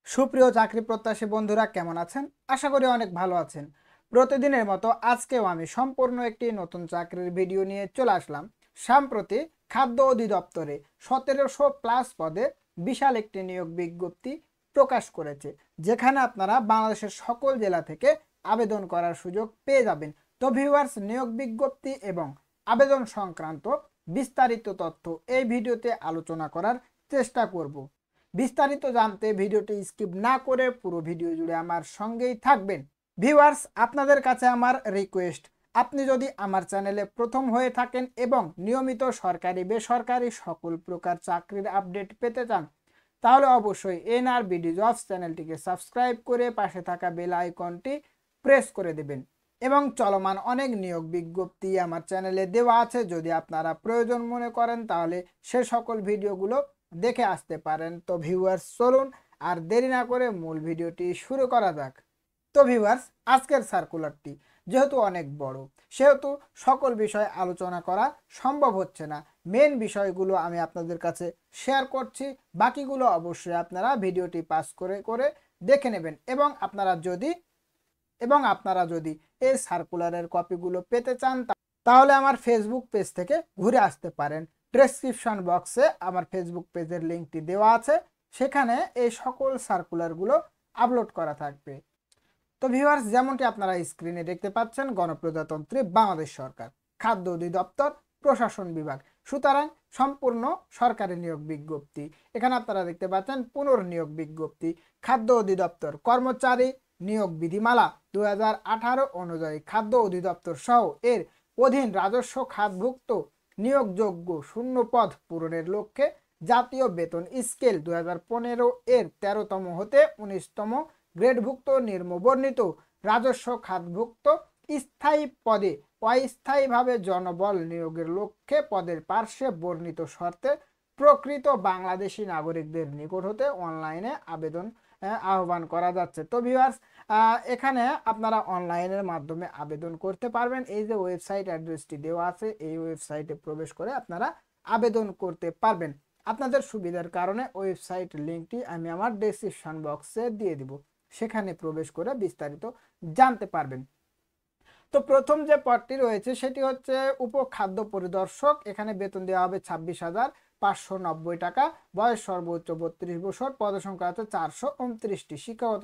সুপ্রিয় চাকরি প্রত্যাশী বন্ধুরা কেমন আছেন? আশা করি অনেক ভালো আছেন। প্রতিদিনের মতো আজকেও আমি সম্পূর্ণ একটি নতুন চাকরির ভিডিও নিয়ে চলে আসলাম। সম্প্রতি খাদ্য অধিদপ্তরে 1700+ পদে বিশাল একটি নিয়োগ বিজ্ঞপ্তি প্রকাশ করেছে, যেখানে আপনারা বাংলাদেশের সকল জেলা থেকে আবেদন করার সুযোগ পেয়ে যাবেন। তো ভিউয়ার্স, নিয়োগ বিজ্ঞপ্তি এবং আবেদন সংক্রান্ত বিস্তারিত তথ্য এই ভিডিওতে আলোচনা করার চেষ্টা করব। বিস্তারিত জানতে ভিডিওটি স্কিপ না করে পুরো ভিডিও জুড়ে আমার সঙ্গেই থাকবেন। ভিউয়ার্স, আপনাদের কাছে আমার রিকোয়েস্ট, আপনি যদি আমার চ্যানেলে প্রথম হয়ে থাকেন এবং নিয়মিত সরকারি বেসরকারি সকল প্রকার চাকরির আপডেট পেতে চান, তাহলে অবশ্যই এনআরবিডি জবস চ্যানেলটিকে সাবস্ক্রাইব করে পাশে থাকা বেল আইকনটি প্রেস করে দেবেন। এবং চলমান অনেক নিয়োগ বিজ্ঞপ্তি আমার চ্যানেলে দেওয়া আছে, যদি আপনারা প্রয়োজন মনে করেন তাহলে সে সকল ভিডিওগুলো দেখে আসতে পারেন। তো ভিউয়ার্স, চলুন আর দেরি না করে মূল ভিডিওটি শুরু করা যাক। তো ভিউয়ার্স, আজকের সার্কুলারটি যেহেতু অনেক বড়, সেহেতু সকল বিষয় আলোচনা করা সম্ভব হচ্ছে না। মেন বিষয়গুলো আমি আপনাদের কাছে শেয়ার করছি, বাকিগুলো অবশ্যই আপনারা ভিডিওটি পাস করে করে দেখে নেবেন। এবং আপনারা যদি এই সার্কুলারের কপিগুলো পেতে চান তাহলে আমার ফেসবুক পেজ থেকে ঘুরে আসতে পারেন। ডেসক্রিপশন বক্সে আমার ফেসবুক পেজের লিঙ্কটি দেওয়া আছে, সেখানে এই সকল সার্কুলারগুলো আপলোড করা থাকবে। তো ভিউয়ার্স, যেমনটি আপনারা স্ক্রিনে দেখতে পাচ্ছেন, গণপ্রজাতন্ত্রী বাংলাদেশ সরকার খাদ্য অধিদপ্তর প্রশাসন বিভাগ, সুতরাং সম্পূর্ণ সরকারি নিয়োগ বিজ্ঞপ্তি। এখানে আপনারা দেখতে পাচ্ছেন পুনর্নিয়োগ বিজ্ঞপ্তি। খাদ্য অধিদপ্তর কর্মচারী নিয়োগ বিধিমালা 2018 অনুযায়ী খাদ্য অধিদপ্তর সহ এর অধীন রাজস্ব খাতভুক্ত নিয়োগযোগ্য শূন্য পদ পূরণের লক্ষ্যে জাতীয় বেতন স্কেল 2015 এর 13তম হতে 19তম গ্রেডভুক্ত নিম্নবর্ণিত রাজস্ব খাতভুক্ত স্থায়ী পদে অস্থায়ীভাবে জনবল নিয়োগের লক্ষ্যে পদের পার্শ্বে বর্ণিত শর্তে প্রকৃত বাংলাদেশি নাগরিকদের নিকট হতে অনলাইনে আবেদন আহ্বান করা যাচ্ছে। তো ভিউয়ার্স, এখানে আপনারা অনলাইনের মাধ্যমে আবেদন করতে পারবেন। এই যে ওয়েবসাইট অ্যাড্রেসটি দেওয়া আছে, এই ওয়েবসাইটে প্রবেশ করে আপনারা আবেদন করতে পারবেন। আপনাদের সুবিধার কারণে ওয়েবসাইট লিঙ্কটি আমি আমার ডেসক্রিপশন বক্সে দিয়ে দিব, সেখানে প্রবেশ করে বিস্তারিত জানতে পারবেন। তো প্রথম যে পদটি রয়েছে সেটি হচ্ছে উপখাদ্য পরিদর্শক। এখানে বেতন দেওয়া হবে 26,590 টাকা, বয়স সর্বোচ্চ 32 বছর, পদসংখ্যা আছে 429টি। শিক্ষাগত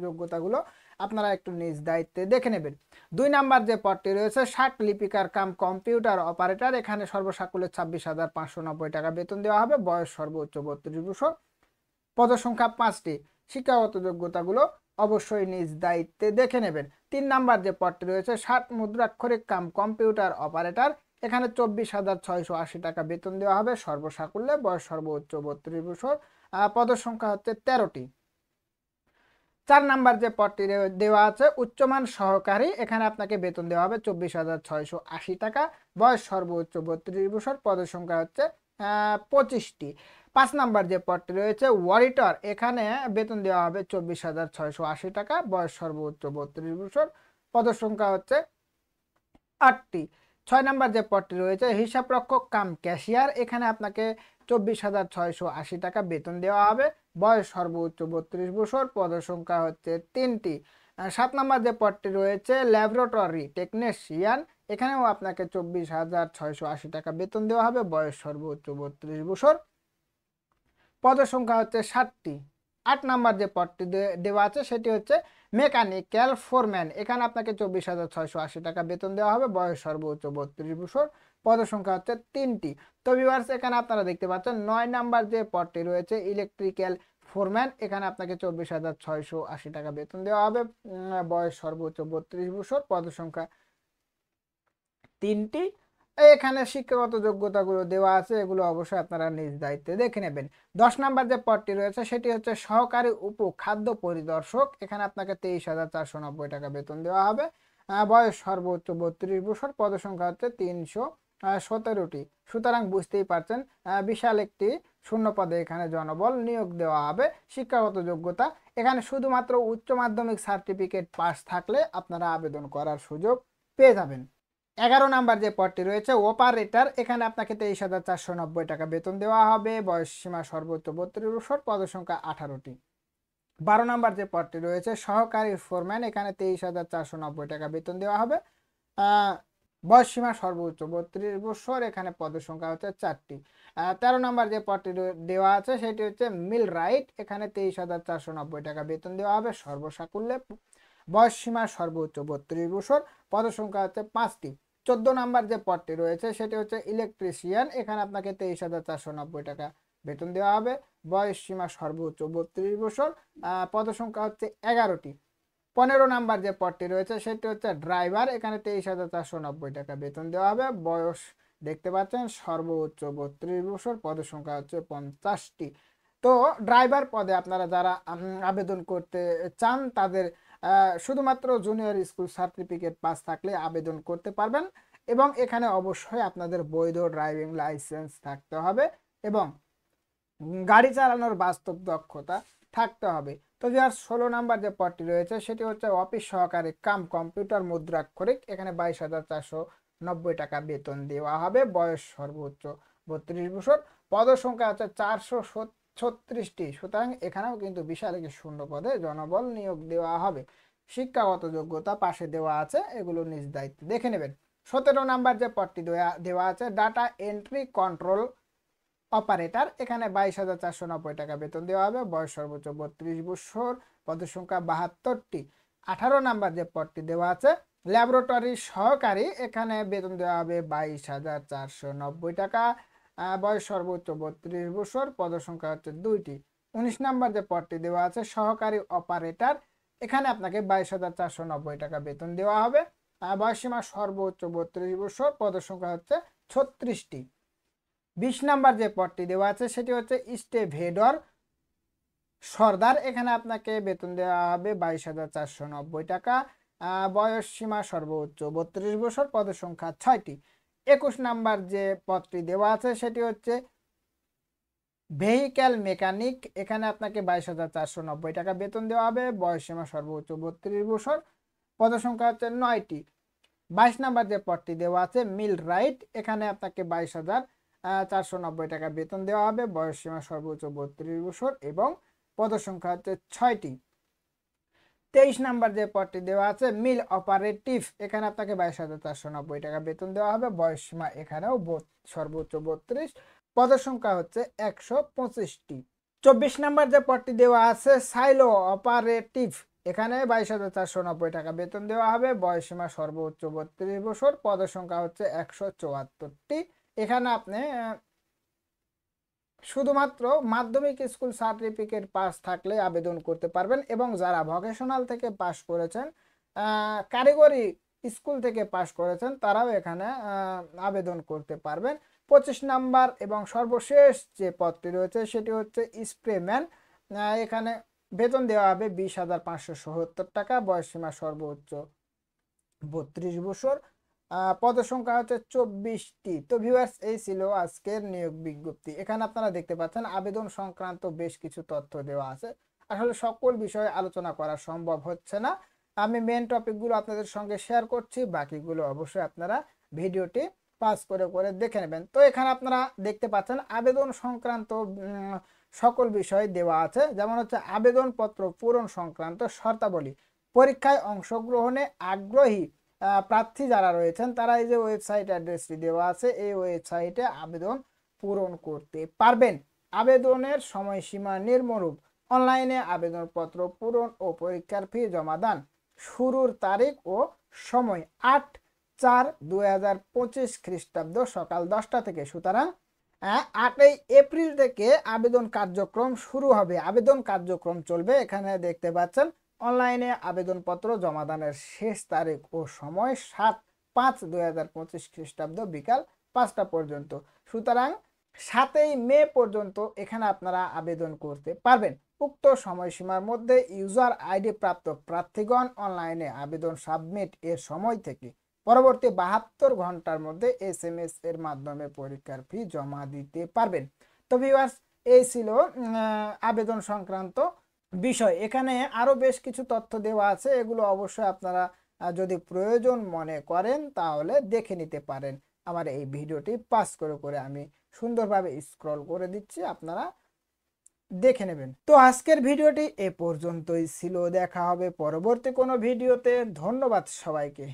যোগ্যতাগুলো আপনারা একটু নিজ দায়িত্বে দেখে নেবেন। 2 নাম্বার যে পদটি রয়েছে ষাট লিপিকার কাম কম্পিউটার অপারেটর। এখানে সর্বসাকুল্যে 26,590 টাকা বেতন দেওয়া হবে, বয়স সর্বোচ্চ 32 বছর, পদসংখ্যা 5টি। শিক্ষাগত যোগ্যতাগুলো অবশ্যই নিজ দায়িত্বে দেখে নেবেন। 3 নাম্বার যে পদটি রয়েছে ষাট মুদ্রাক্ষরিক কাম কম্পিউটার অপারেটর। এখানে 24,680 টাকা বেতন দেওয়া হবে, সর্বসাকুল্যে, বয়স সর্বোচ্চ 32 বছর, পদসংখ্যা হচ্ছে 13টি। 4 নাম্বার যে পদটি দেওয়া আছে উচ্চমান সহকারী। এখানে আপনাকে বেতন দেওয়া হবে 24,680 টাকা, বয়স সর্বোচ্চ 32 বছর, পদের সংখ্যা হচ্ছে 25টি। 5 নাম্বার যে পদটি রয়েছে অডিটর। এখানে বেতন দেওয়া হবে 24,680 টাকা, বয়স সর্বোচ্চ 32 বছর, পদের সংখ্যা হচ্ছে 8টি। 6 নাম্বার যে পদটি রয়েছে হিসাবরক্ষক কাম ক্যাশিয়ার। এখানে আপনাকে 24,680 টাকা বেতন দেওয়া হবে, বয়স সর্বোচ্চ 32 বছর, পদের সংখ্যা হচ্ছে 3টি। 7 নাম্বার যে পদটি রয়েছে ল্যাবরেটরি টেকনিশিয়ান। এখানেও আপনাকে 24,680 টাকা বেতন দেওয়া হবে, বয়স সর্বোচ্চ 32 বছর, পদের সংখ্যা হচ্ছে 7টি। 8 নাম্বার যে পদটি দেওয়া আছে সেটি হচ্ছে মেকানিক্যাল ফোরম্যান। এখানে আপনাকে 24,680 টাকা বেতন দেওয়া হবে, বয়স সর্বোচ্চ 32 বছর, পদের সংখ্যা হচ্ছে 3টি। তো ভিউয়ার্স, এখানে আপনারা দেখতে পাচ্ছেন 9 নাম্বার যে পদটি রয়েছে ইলেকট্রিক্যাল ফোরম্যান। এখানে আপনাকে 24,680 টাকা বেতন দেওয়া হবে, বয়স সর্বোচ্চ 32 বছর, পদের সংখ্যা 3টি। এখানে শিক্ষাগত যোগ্যতাগুলো দেওয়া আছে, এগুলো অবশ্যই আপনারা নিজ দায়িত্বে দেখে নেবেন। 10 নাম্বার যে পদটি রয়েছে সেটি হচ্ছে সহকারী উপখাদ্য পরিদর্শক। এখানে আপনাকে 23,490 টাকা বেতন দেওয়া হবে, বয়স সর্বোচ্চ 32 বছর, পদসংখ্যা হচ্ছে 317টি। সুতরাং বুঝতেই পারছেন বিশাল একটি শূন্য পদে এখানে জনবল নিয়োগ দেওয়া হবে। শিক্ষাগত যোগ্যতা এখানে শুধুমাত্র উচ্চ মাধ্যমিক সার্টিফিকেট পাস থাকলে আপনারা আবেদন করার সুযোগ পেয়ে যাবেন। 11 নাম্বার যে পদটি রয়েছে অপারেটর। এখানে আপনাকে 23,490 টাকা বেতন দেওয়া হবে, বয়স সীমা সর্বোচ্চ 32 বছর, পদের সংখ্যা 18টি। 12 নম্বর যে পদটি রয়েছে সহকারী ফোরম্যান, এখানে 23,490 টাকা বেতন দেওয়া হবে। বয়স সীমা সর্বোচ্চ 32 বছর, এখানে পদের সংখ্যা হচ্ছে 4টি। 13 নম্বর যে পদটি দেওয়া আছে সেটি হচ্ছে মিল রাইট, এখানে 23,490 টাকা বেতন দেওয়া হবে সর্বসাকুল্যে। বয়স সীমা সর্বোচ্চ 32 বছর, পদের সংখ্যা হচ্ছে 5টি। 14 নম্বর যে পদটি রয়েছে সেটি হচ্ছে ইলেকট্রিশিয়ান, এখানে আপনাকে 23,490 টাকা বেতন দেওয়া হবে। বয়স সীমা সর্বোচ্চ 32 বছর, পদের সংখ্যা হচ্ছে 11টি। 15 নাম্বার যে পদটি রয়েছে সেটি হচ্ছে ড্রাইভার, এখানে 23,490 টাকা বেতন দেওয়া হবে। বয়স দেখতে পাচ্ছেন সর্বোচ্চ 32 বছর, পদের সংখ্যা হচ্ছে 50টি। তো ড্রাইভার পদে আপনারা যারা আবেদন করতে চান তাদের শুধুমাত্র জুনিয়র স্কুল সার্টিফিকেট পাস থাকলে আবেদন করতে পারবেন, এবং এখানে অবশ্যই আপনাদের বৈধ ড্রাইভিং লাইসেন্স থাকতে হবে এবং গাড়ি চালানোর বাস্তব দক্ষতা থাকতে হবে। তো যার 16 নাম্বার যে পদটি রয়েছে সেটি হচ্ছে অফিস সহকারী কাম কম্পিউটার মুদ্রাক্ষরিক, এখানে 22,490 টাকা বেতন দেওয়া হবে। বয়স সর্বোচ্চ 32 বছর, পদ সংখ্যা হচ্ছে 436টি। সুতরাং এখানেও কিন্তু বিশাল একটি শূন্য পদে জনবল নিয়োগ দেওয়া হবে। শিক্ষাগত যোগ্যতা পাশে দেওয়া আছে, এগুলো নিজ দায়িত্বে দেখে নেবেন। 17 নাম্বার যে পদটি দেওয়া আছে ডাটা এন্ট্রি কন্ট্রোল অপারেটর, এখানে 22,490 টাকা বেতন দেওয়া হবে। বয়স সর্বোচ্চ 32 বছর, পদের সংখ্যা 72টি। 18 নাম্বার যে পদটি দেওয়া আছে ল্যাবরেটরি সহকারী, এখানে বেতন দেওয়া হবে 22,490 টাকা। বয়স সর্বোচ্চ 32 বছর, পদের সংখ্যা হচ্ছে 2টি। 19 নাম্বার যে পদটি দেওয়া আছে সহকারী অপারেটর, এখানে আপনাকে 22,490 টাকা বেতন দেওয়া হবে। বয়স সীমা সর্বোচ্চ 32 বছর, পদের সংখ্যা হচ্ছে 36টি। 20 নাম্বার যে পদটি দেওয়া আছে সেটি হচ্ছে স্টেভেডর সর্দার, এখানে আপনাকে বেতন দেওয়া হবে 22,490 টাকা। বয়স সীমা সর্বোচ্চ 32 বছর, পদের সংখ্যা 6টি। 21 নাম্বার যে পদটি দেওয়া আছে সেটি হচ্ছে ভেহিক্যাল মেকানিক, এখানে আপনাকে 22,490 টাকা বেতন দেওয়া হবে। বয়স সীমা সর্বোচ্চ 32 বছর, পদের সংখ্যা হচ্ছে 9টি। 22 নাম্বার যে পদটি দেওয়া আছে মিল রাইট, এখানে আপনাকে 22,490 টাকা বেতন দেওয়া হবে। বয়স সীমা সর্বোচ্চ 32 বছর এবং পদের সংখ্যা হচ্ছে 6টি। 23 নাম্বার যে পদটি দেওয়া আছে মিল অপারেটিভ, এখানে আপনাকে 22,490 টাকা বেতন দেওয়া হবে। বয়স সীমা এখানেও সর্বোচ্চ 32, পদের সংখ্যা হচ্ছে 125টি। 24 নাম্বার যে পদটি দেওয়া আছে সাইলো অপারেটিভ, এখানে 22,490 টাকা বেতন দেওয়া হবে। বয়স সীমা সর্বোচ্চ 32 বছর, পদের সংখ্যা হচ্ছে 174টি। এখানে আপনি শুধুমাত্র মাধ্যমিক স্কুল সার্টিফিকেট পাস থাকলে আবেদন করতে পারবেন, এবং যারা ভোকেশনাল থেকে পাস করেছেন, কারিগরি স্কুল থেকে পাস করেছেন, তারাও এখানে আবেদন করতে পারবেন। 25 নাম্বার এবং সর্বশেষ যে পদটি রয়েছে সেটি হচ্ছে স্প্রেম্যান, এখানে বেতন দেওয়া হবে 20,570 টাকা। বয়স সীমা সর্বোচ্চ 32 বছর, পদের সংখ্যা হচ্ছে 24টি। তো ভিউয়ার্স, এই ছিল আজকের নিয়োগ বিজ্ঞপ্তি। এখানে আপনারা দেখতে পাচ্ছেন আবেদন সংক্রান্ত বেশ কিছু তথ্য দেওয়া আছে। আসলে সকল বিষয়ে আলোচনা করা সম্ভব হচ্ছে না, আমি মেন টপিকগুলো আপনাদের সঙ্গে শেয়ার করছি, বাকিগুলো অবশ্যই আপনারা ভিডিওটি পাস করে করে দেখে নেবেন। তো এখানে আপনারা দেখতে পাচ্ছেন আবেদন সংক্রান্ত সকল বিষয় দেওয়া আছে, যেমন হচ্ছে আবেদনপত্র পূরণ সংক্রান্ত শর্তাবলী, পরীক্ষায় অংশগ্রহণে আগ্রহী প্রার্থী যারা রয়েছেন তারা এই যে ওয়েবসাইট অ্যাড্রেসটি দেওয়া আছে এই ওয়েবসাইটে আবেদন পূরণ করতে পারবেন। আবেদনের সময়সীমা নিম্নরূপ: অনলাইনে আবেদনপত্র পূরণ ও পরীক্ষার ফি জমা দান, শুরুর তারিখ ও সময় 8/4/2025 খ্রিস্টাব্দ সকাল 10টা থেকে। সুতরাং 8ই এপ্রিল থেকে আবেদন কার্যক্রম শুরু হবে, আবেদন কার্যক্রম চলবে। এখানে দেখতে পাচ্ছেন অনলাইনে আবেদনপত্র জমাদানের শেষ তারিখ ও সময় 7/5/2025 খ্রিস্টাব্দ বিকাল 5টা পর্যন্ত। সুতরাং 7ই মে পর্যন্ত এখানে আপনারা আবেদন করতে পারবেন। উক্ত সময়সীমার মধ্যে ইউজার আইডি প্রাপ্ত প্রার্থীগণ অনলাইনে আবেদন সাবমিট এর সময় থেকে পরবর্তী 72 ঘন্টার মধ্যে SMS এর মাধ্যমে পরীক্ষার ফি জমা দিতে পারবেন। তো ভিউয়ার্স, এই ছিল আবেদন সংক্রান্ত বিষয়। এখানে আরো বেশ কিছু তথ্য দেওয়া আছে, এগুলো অবশ্যই আপনারা যদি প্রয়োজন মনে করেন তাহলে দেখে নিতে পারেন। আমার এই ভিডিওটি পাস করে করে আমি সুন্দরভাবে স্ক্রল করে দিচ্ছি, আপনারা দেখে নেবেন। তো আজকের ভিডিওটি এ পর্যন্তই ছিল, দেখা হবে পরবর্তী কোনো ভিডিওতে। ধন্যবাদ সবাইকে।